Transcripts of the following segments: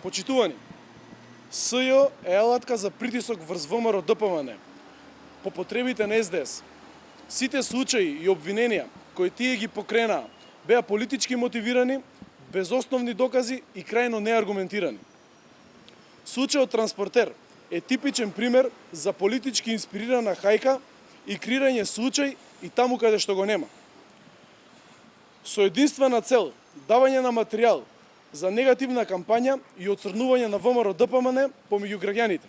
Почитувани, СЈО е алатка за притисок врз ВМРО ДПМН по потребите на СДС. Сите случаи и обвиненија кои тие ги покренаа беа политички мотивирани, без основни докази и крајно неаргументирани. Случајот Транспортер е типичен пример за политички инспирирана хајка и креирање случај и таму каде што го нема. Со единствена цел давање на материјал за негативна кампања и оцрнување на ВМРО ДПМН помеѓу граѓаните,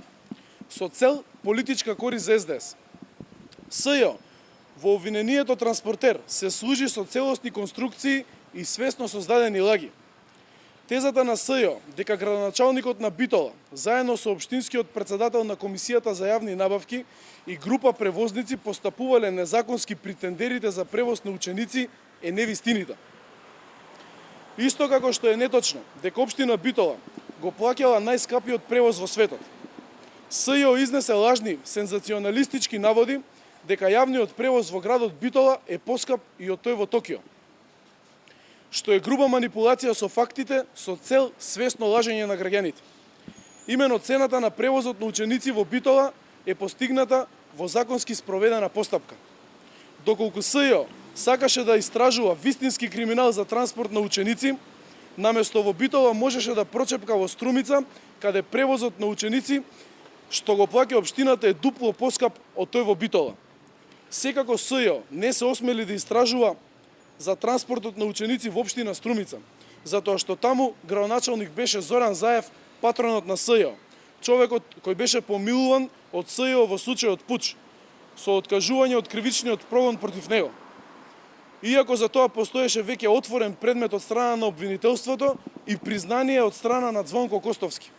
со цел политичка корист за СДС. СЈО во обвинението Транспортер се служи со целосни конструкции и свесно создадени лаги. Тезата на СЈО дека градоначалникот на Битола, заедно со општинскиот претседател на Комисијата за јавни набавки и група превозници постапувале незаконски при тендерите за превоз на ученици е невистинита. Исто како што е неточно дека општина Битола го плаќала најскапиот превоз во светот. СЈО изнесе лажни, сензационалистички наводи дека јавниот превоз во градот Битола е поскап и од тој во Токио, што е груба манипулација со фактите со цел свесно лажење на граѓаните. Имено цената на превозот на ученици во Битола е постигната во законски спроведена постапка. Доколку СЈО сакаше да истражува вистински криминал за транспорт на ученици, наместо во Битола можеше да прочепка во Струмица, каде превозот на ученици што го плаќа општината е дупло поскап од тој во Битола. Секако СЈО не се осмели да истражува за транспортот на ученици во општина Струмица, затоа што таму градоначалник беше Зоран Заев, патронот на СЈО, човекот кој беше помилуван од СЈО во случајот Пуч, со откажување од кривичниот прогон против него. Иако за тоа постоеше веќе отворен предмет од страна на обвинителството и признание од страна на Звонко Костовски.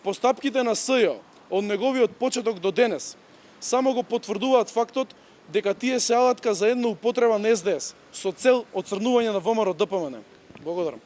Постапките на СЈО од неговиот почеток до денес само го потврдуваат фактот дека тие се алатка за една употреба на СДС со цел оцрнување на ВМРО ДПМН. Благодарам.